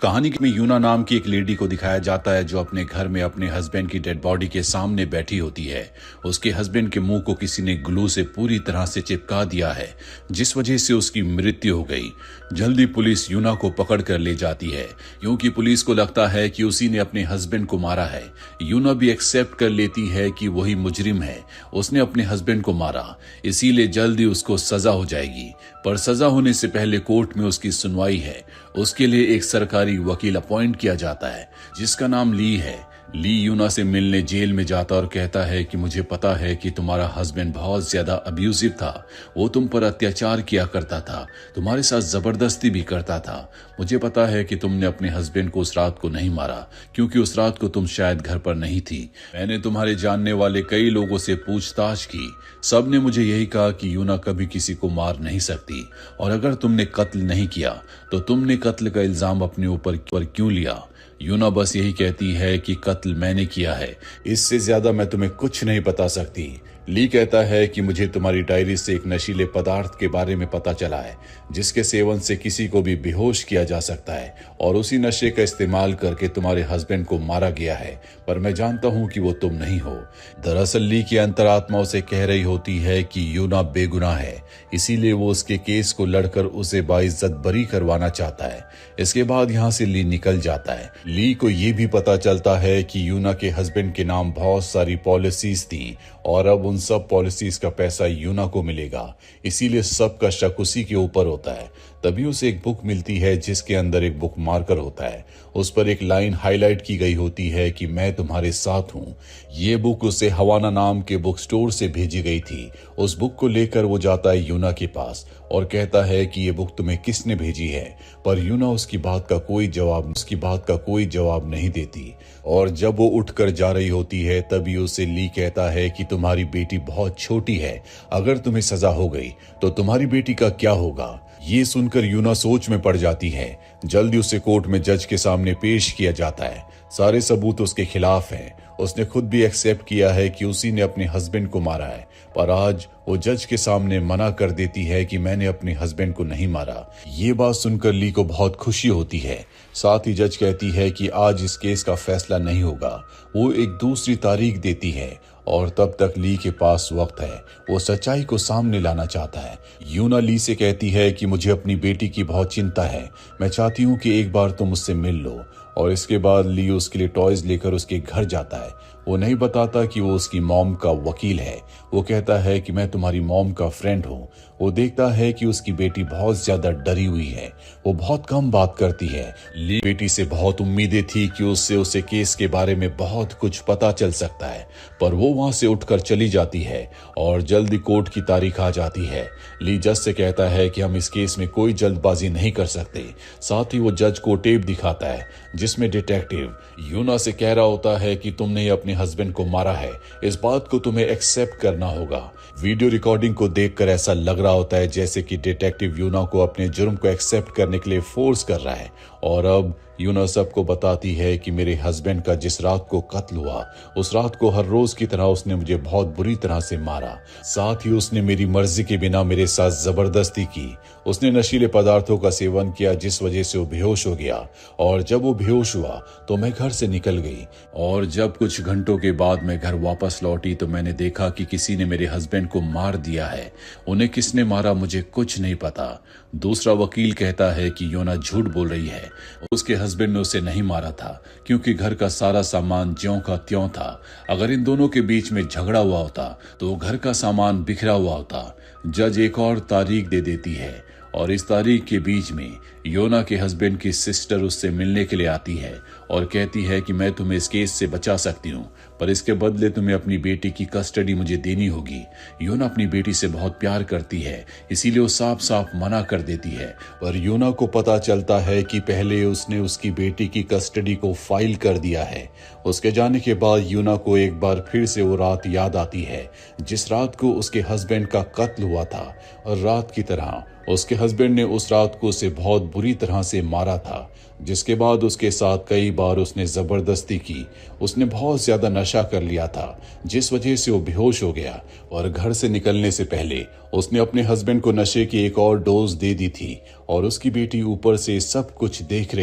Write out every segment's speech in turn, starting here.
कहानी में यूना नाम की एक लेडी को दिखाया जाता है जो अपने घर में अपने हस्बैंड की डेड बॉडी के सामने बैठी होती है। उसके हस्बैंड के मुंह को किसी ने ग्लू से पूरी तरह से चिपका दिया है, जिस वजह से उसकी मृत्यु हो गई। जल्दी पुलिस यूना को पकड़ कर ले जाती है, क्योंकि पुलिस को लगता है कि उसी ने अपने हस्बैंड को मारा है। यूना भी एक्सेप्ट कर लेती है कि वही मुजरिम है, उसने अपने हस्बैंड को मारा, इसीलिए जल्दी उसको सजा हो जाएगी। पर सजा होने से पहले कोर्ट में उसकी सुनवाई है। उसके लिए एक सरकारी वकील अपॉइंट किया जाता है, जिसका नाम ली है। ली यूना से मिलने जेल में जाता और कहता है कि मुझे पता है कि तुम्हारा हस्बैंड बहुत ज्यादा अब्यूसिव था, वो तुम पर अत्याचार किया करता था, तुम्हारे साथ जबरदस्ती भी करता था। मुझे पता है कि तुमने अपने हस्बैंड को उस रात को नहीं मारा, क्योंकि उस रात को तुम शायद घर पर नहीं थी। मैंने तुम्हारे जानने वाले कई लोगों से पूछताछ की, सब ने मुझे यही कहा कि यूना कभी किसी को मार नहीं सकती, और अगर तुमने कत्ल नहीं किया तो तुमने कत्ल का इल्जाम अपने ऊपर क्यों लिया। यूना बस यही कहती है कि कत्ल मैंने किया है, इससे ज्यादा मैं तुम्हें कुछ नहीं बता सकती। ली कहता है कि मुझे तुम्हारी डायरी से एक नशीले पदार्थ के बारे में पता चला है, जिसके सेवन से किसी को भी बेहोश किया जा सकता है, और उसी नशे का इस्तेमाल करके तुम्हारे हस्बैंड को मारा गया है, पर मैं जानता हूं कि वो तुम नहीं हो। दरअसल ली की अंतरात्मा उसे कह रही होती है कि यूना बेगुनाह है, इसीलिए वो उसके केस को लड़कर उसे बाइज्जत बरी करवाना चाहता है। इसके बाद यहाँ से ली निकल जाता है। ली को ये भी पता चलता है कि यूना के हस्बैंड के नाम बहुत सारी पॉलिसीज थी, और अब उन सब पॉलिसीज का पैसा यूना को मिलेगा, इसीलिए सबका शक उसी के ऊपर होता है। तभी उसे एक बुक मिलती है, जिसके अंदर एक बुक मार्कर होता है। उस पर एक लाइन हाईलाइट की गई होती है कि मैं तुम्हारे साथ हूँ। ये बुक उसे हवाना नाम के बुक स्टोर से भेजी गई थी। उस बुक को लेकर वो जाता है यूना के पास और कहता है कि ये बुक तुम्हें किसने भेजी है, पर यूना उसकी बात का कोई जवाब नहीं देती। और जब वो उठकर जा रही होती है, तभी उसे ली कहता है कि तुम्हारी बेटी बहुत छोटी है, अगर तुम्हें सजा हो गई तो तुम्हारी बेटी का क्या होगा। ये सुनकर यूना सोच में पड़ जाती है। जल्दी उसे कोर्ट में जज के सामने पेश किया जाता है। सारे सबूत उसके खिलाफ हैं। उसने खुद भी एक्सेप्ट किया है कि उसी ने अपने हस्बैंड को मारा है, पर आज वो जज के सामने मना कर देती है कि मैंने अपने हस्बैंड को नहीं मारा। ये बात सुनकर ली को बहुत खुशी होती है। साथ ही जज कहती है कि आज इस केस का फैसला नहीं होगा, वो एक दूसरी तारीख देती है, और तब तक ली के पास वक्त है। वो सच्चाई को सामने लाना चाहता है। यूना ली से कहती है कि मुझे अपनी बेटी की बहुत चिंता है, मैं चाहती हूँ कि एक बार तुम मुझसे मिल लो। और इसके बाद ली उसके लिए टॉयज लेकर उसके घर जाता है। वो नहीं बताता कि वो उसकी मॉम का वकील है। वो कहता है कि मैं तुम्हारी मॉम का फ्रेंड हूँ। वो देखता है कि उसकी बेटी बहुत ज्यादा डरी हुई है, वो बहुत कम बात करती है। ली बेटी से बहुत उम्मीदें थी कि उसे केस के बारे में बहुत कुछ पता चल सकता है, पर वो वहां से उठकर चली जाती है और जल्दी कोर्ट की तारीख आ जाती है। ली जज से कहता है कि हम इस केस में कोई जल्दबाजी नहीं कर सकते। साथ ही वो जज को टेप दिखाता है, जिसमें डिटेक्टिव यूना से कह रहा होता है कि तुमने अपने हस्बैंड को मारा है, इस बात को तुम्हें एक्सेप्ट करना होगा। वीडियो रिकॉर्डिंग को देखकर ऐसा लग रहा होता है जैसे कि डिटेक्टिव यूना को अपने जुर्म को एक्सेप्ट करने के लिए फोर्स कर रहा है। और अब यूना सबको बताती है कि मेरे हस्बैंड का जिस रात को कत्ल हुआ, उस रात को हर रोज की तरह उसने मुझे बहुत बुरी तरह से मारा। साथ ही उसने मेरी मर्जी के बिना मेरे साथ जबरदस्ती की। उसने नशीले पदार्थों का सेवन किया, जिस वजह से वो बेहोश हो गया, और जब वो बेहोश हुआ तो मैं घर से निकल गई। और जब कुछ घंटों के बाद मैं घर वापस लौटी तो मैंने देखा कि किसी ने मेरे हस्बैंड को मार दिया है। उन्हें किसने मारा मुझे कुछ नहीं पता। दूसरा वकील कहता है कि यूना झूठ बोल रही है, उसके हस्बैंड ने उसे नहीं मारा था, क्योंकि घर का सारा सामान ज्यों का त्यों था। अगर इन दोनों के बीच में झगड़ा हुआ होता तो घर का सामान बिखरा हुआ होता। जज एक और तारीख दे देती है, और इस तारीख के बीच में यूना के हस्बैंड की सिस्टर उससे मिलने के लिए आती है और कहती है कि मैं तुम्हें इस केस से बचा सकती हूँ, पर इसके बदले तुम्हें अपनी बेटी की कस्टडी मुझे देनी होगी। यूना अपनी बेटी से बहुत प्यार करती है, इसीलिए वो साफ साफ मना कर देती है। पर यूना को पता चलता है कि पहले उसने उसकी बेटी की कस्टडी को फाइल कर दिया है। उसके जाने के बाद यूना को एक बार फिर से वो रात याद आती है, जिस रात को उसके हस्बैंड का कत्ल हुआ था, और रात की तरह उसके हस्बैंड ने उस रात को उसे बहुत बुरी तरह से मारा था। जिसके बाद उसके साथ कई बार उसने जबरदस्ती की। उसने बहुत ज्यादा नशा कर लिया था, जिस वजह से वो बेहोश हो गया और घर से निकलने से पहले उसने अपने हस्बैंड को नशे की एक और डोज दे दी थी। और उसकी बेटी ऊपर से सब कुछ देख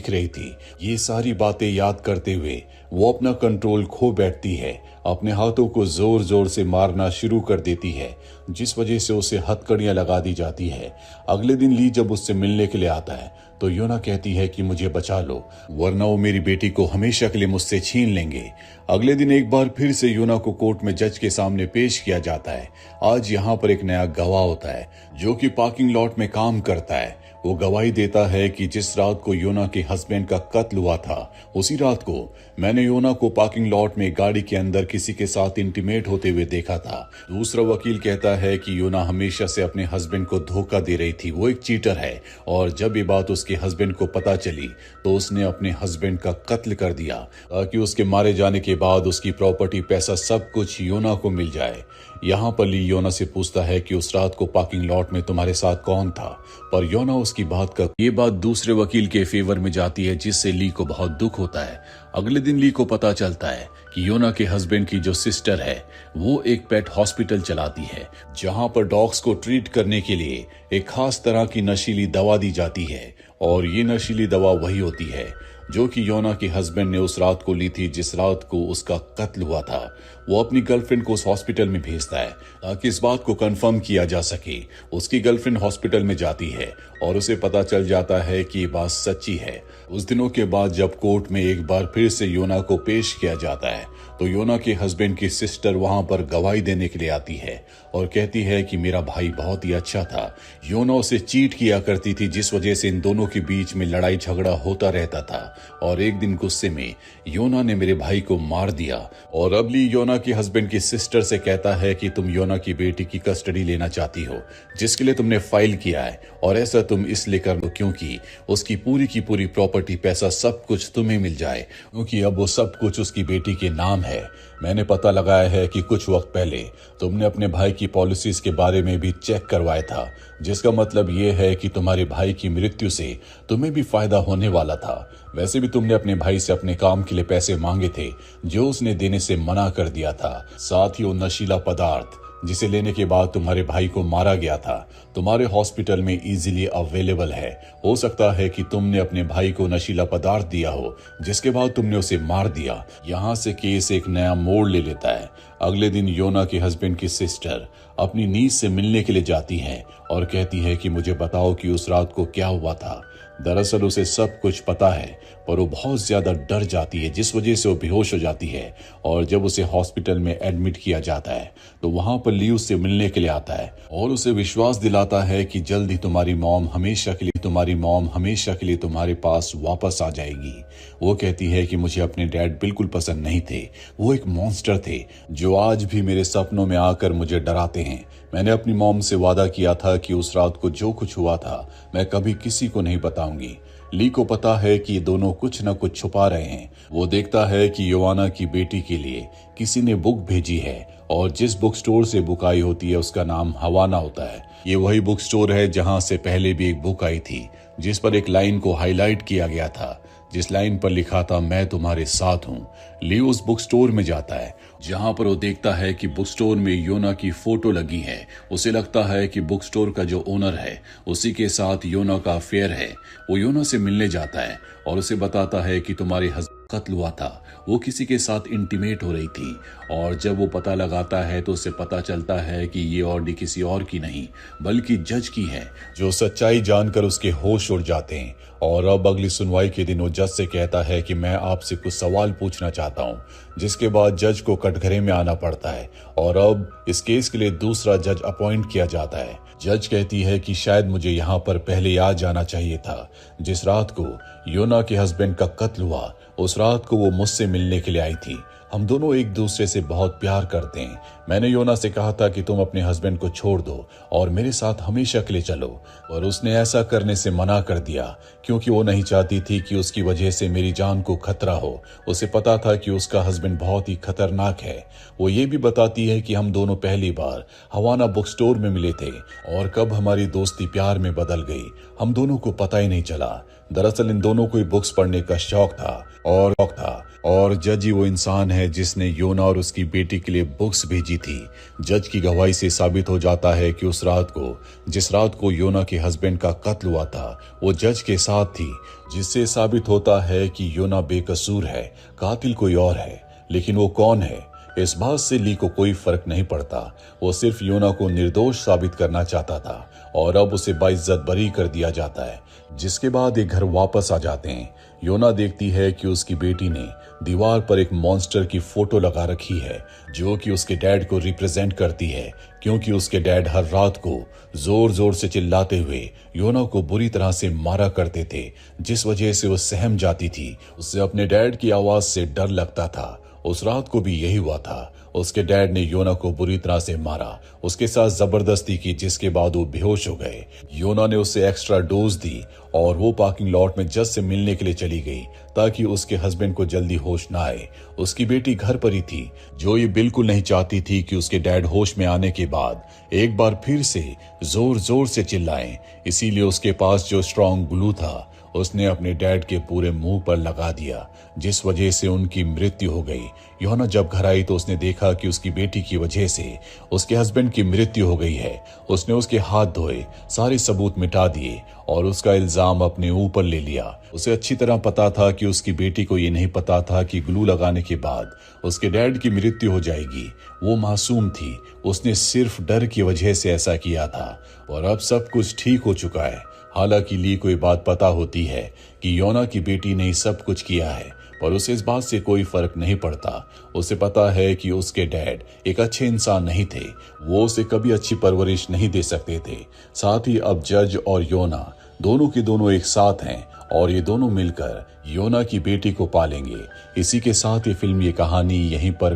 रही थी। ये सारी बातें याद करते हुए वो अपना कंट्रोल खो बैठती है, अपने हाथों को जोर जोर से मारना शुरू कर देती है, जिस वजह से उसे हथकड़ियां लगा दी जाती है। अगले दिन ली जब उससे मिलने के लिए आता है तो योना कहती है कि मुझे बचा लो, वरना वो मेरी बेटी को हमेशा के लिए मुझसे छीन लेंगे। अगले दिन एक बार फिर से योना को कोर्ट में जज के सामने पेश किया जाता है। आज यहाँ पर एक नया गवाह होता है जो कि पार्किंग लॉट में काम करता है। वो गवाही देता है कि जिस रात को योना के हस्बैंड का कत्ल हुआ था, उसी रात को मैंने योना को पार्किंग लॉट में गाड़ी के अंदर किसी के साथ इंटीमेट होते हुए देखा था। दूसरा वकील कहता है कि योना हमेशा से अपने हस्बैंड को धोखा दे रही थी, वो एक चीटर है और जब ये बात उसके हस्बैंड को पता चली तो उसने अपने हस्बैंड का कत्ल कर दिया ताकि उसके मारे जाने के बाद उसकी प्रॉपर्टी, पैसा, सब कुछ योना को मिल जाए। यहाँ पर ली योना से पूछता है कि उस रात को पार्किंग लॉट में तुम्हारे साथ कौन था, पर योना उसकी ये बात दूसरे वकील के फेवर में जाती है, जिससे ली को बहुत दुख होता है। अगले दिन ली को पता चलता है कि योना के हस्बैंड की जो सिस्टर है वो एक पेट हॉस्पिटल चलाती है, जहां पर डॉग्स को ट्रीट करने के लिए एक खास तरह की नशीली दवा दी जाती है। और ये नशीली दवा वही होती है जो कि योना के हस्बैंड ने उस रात को ली थी, जिस रात को उसका कत्ल हुआ था। वो अपनी गर्लफ्रेंड को उस हॉस्पिटल में भेजता है ताकि इस बात को कंफर्म किया जा सके। उसकी गर्लफ्रेंड हॉस्पिटल में जाती है और उसे पता चल जाता है कि ये बात सच्ची है। उस दिनों के बाद जब कोर्ट में एक बार फिर से योना को पेश किया जाता है तो योना के हस्बैंड की सिस्टर वहां पर गवाही देने के लिए आती है और कहती है कि मेरा भाई बहुत ही अच्छा था, योना उसे चीट किया करती थी, जिस वजह से इन दोनों के बीच में लड़ाई झगड़ा होता रहता था। और एक दिन गुस्से में योना ने मेरे भाई को मार दिया। और अब ली योना के हस्बैंड की सिस्टर से कहता है कि तुम योना की बेटी की कस्टडी लेना चाहती हो, जिसके लिए तुमने फाइल किया है, और ऐसा तुम इसलिए कर लो क्योंकि उसकी पूरी की पूरी प्रॉपर्टी, पैसा, सब कुछ तुम्हें मिल जाए, क्योंकि अब वो सब कुछ उसकी बेटी के नाम है। मैंने पता लगाया है कि कुछ वक्त पहले तुमने अपने भाई की पॉलिसीज के बारे में भी चेक करवाया था, जिसका मतलब ये है कि तुम्हारे भाई की मृत्यु से तुम्हें भी फायदा होने वाला था। वैसे भी तुमने अपने भाई से अपने काम के लिए पैसे मांगे थे, जो उसने देने से मना कर दिया था। साथ ही वो नशीला पदार्थ जिसे लेने के बाद तुम्हारे भाई को मारा गया था, तुम्हारे हॉस्पिटल में इजीली अवेलेबल है। हो सकता है कि तुमने अपने भाई को नशीला पदार्थ दिया हो, जिसके बाद तुमने उसे मार दिया। यहाँ से केस एक नया मोड़ ले लेता है। अगले दिन योना के हस्बैंड की सिस्टर अपनी नीस से मिलने के लिए जाती है और कहती है कि मुझे बताओ कि उस रात को क्या हुआ था। दरअसल उसे सब कुछ पता है, पर वो बहुत ज्यादा डर जाती है, जिस वजह से वो बेहोश हो जाती है। और जब उसे हॉस्पिटल में एडमिट किया जाता है तो वहां पर ली उससे मिलने के लिए आता है और उसे विश्वास दिलाता है कि जल्द ही तुम्हारी मॉम हमेशा के लिए तुम्हारे पास वापस आ जाएगी। वो कहती है कि मुझे अपने डैड बिल्कुल पसंद नहीं थे, वो एक मॉन्स्टर थे जो आज भी मेरे सपनों में आकर मुझे डराते हैं। मैंने अपनी मॉम से वादा किया था कि उस रात को जो कुछ हुआ था मैं कभी किसी को नहीं बताऊंगी। ली को पता है कि ये दोनों कुछ न कुछ छुपा रहे हैं। वो देखता है कि योवाना की बेटी के लिए किसी ने बुक भेजी है और जिस बुक स्टोर से बुक आई होती है उसका नाम हवाना होता है। ये वही बुक स्टोर है जहां से पहले भी एक बुक आई थी, जिस पर एक लाइन को हाईलाइट किया गया था, जिस लाइन पर लिखा था मैं तुम्हारे साथ हूँ। ली उस बुक स्टोर में जाता है जहां पर वो देखता है कि बुक स्टोर में योना की फोटो लगी है। उसे लगता है कि बुक स्टोर का जो ओनर है उसी के साथ योना का अफेयर है। वो योना से मिलने जाता है और उसे बताता है कि तुम्हारे कत्ल हुआ था, वो किसी के साथ इंटीमेट हो रही थी। और जब वो पता लगाता है तो उसे पता चलता है कि ये ऑडी किसी और की नहीं बल्कि जज की है, जो सच्चाई जानकर उसके होश उड़ जाते हैं। और अब अगली सुनवाई के दिन वो जज से कहता है कि मैं आपसे कुछ सवाल पूछना चाहता हूँ, जिसके बाद जज को कटघरे में आना पड़ता है और अब इस केस के लिए दूसरा जज अपॉइंट किया जाता है। जज कहती है कि शायद मुझे यहाँ पर पहले आ जाना चाहिए था। जिस रात को योना के हस्बैंड का कत्ल हुआ उस रात को वो मुझसे मिलने के लिए आई थी, हम दोनों एक दूसरे से बहुत प्यार करते हैं। मैंने योना से कहा था कि तुम अपने हस्बैंड को छोड़ दो और मेरे साथ हमेशा के लिए चलो, और उसने ऐसा करने से मना कर दिया क्योंकि वो नहीं चाहती थी कि उसकी वजह से मेरी जान को खतरा हो। उसे पता था कि उसका हस्बैंड बहुत ही खतरनाक है। वो ये भी बताती है कि हम दोनों पहली बार हवाना बुक स्टोर में मिले थे और कब हमारी दोस्ती प्यार में बदल गई हम दोनों को पता ही नहीं चला। दरअसल इन दोनों को ही बुक्स पढ़ने का शौक था और जज ही वो इंसान है जिसने योना और उसकी बेटी के लिए बुक्स भेजी थी। जज की गवाही से साबित हो जाता है कि उस रात को, जिस रात को योना के हस्बैंड का कत्ल हुआ था, वो जज के साथ थी, जिससे साबित होता है कि योना बेकसूर है, कातिल कोई और है। लेकिन वो कौन है, इस बात से ली को कोई फर्क नहीं पड़ता। वो सिर्फ योना को निर्दोष साबित करना चाहता था और अब उसे बाइज्जत बरी कर दिया जाता है। जिसके बाद ये घर वापस आ जाते हैं। योना देखती है कि उसकी बेटी ने दीवार पर एक मॉन्स्टर की फोटो लगा रखी है जो कि उसके डैड को रिप्रेजेंट करती है, क्योंकि उसके डैड हर रात को जोर जोर से चिल्लाते हुए योना को बुरी तरह से मारा करते थे, जिस वजह से वो सहम जाती थी। उसे अपने डैड की आवाज से डर लगता था। उस रात को भी यही हुआ था। उसके डैड ने योना को बुरी तरह से मारा, उसके साथ जबरदस्ती की, जिसके बाद वो बेहोश हो गए। योना ने उसे एक्स्ट्रा डोज दी और वो पार्किंग लॉट में जज से मिलने के लिए चली गई ताकि उसके हस्बैंड को जल्दी होश ना आए। उसकी बेटी घर पर ही थी, जो ये बिल्कुल नहीं चाहती थी कि उसके डैड होश में आने के बाद एक बार फिर से जोर जोर से चिल्लाएं। इसीलिए उसके पास जो स्ट्रॉन्ग ग्लू था उसने अपने डैड के पूरे मुंह पर लगा दिया, जिस वजह से उनकी मृत्यु हो गई। योना जब घर आई तो उसने देखा कि उसकी बेटी की वजह से उसके हस्बैंड की मृत्यु हो गई है। उसने उसके हाथ धोए, सारे सबूत मिटा दिए और उसका इल्जाम अपने ऊपर ले लिया। उसे अच्छी तरह पता था कि उसकी बेटी को ये नहीं पता था कि ग्लू लगाने के बाद उसके डैड की मृत्यु हो जाएगी। वो मासूम थी, उसने सिर्फ डर की वजह से ऐसा किया था और अब सब कुछ ठीक हो चुका है। हालांकि ली को ये बात पता होती है कि योना की बेटी ने सब कुछ किया है, पर उसे इस बात से कोई फर्क नहीं पड़ता। उसे पता है कि उसके डैड एक अच्छे इंसान नहीं थे, वो उसे कभी अच्छी परवरिश नहीं दे सकते थे। साथ ही अब जज और योना दोनों के दोनों एक साथ हैं और ये दोनों मिलकर योना की बेटी को पालेंगे। इसी के साथ ये फिल्म, ये कहानी यहीं पर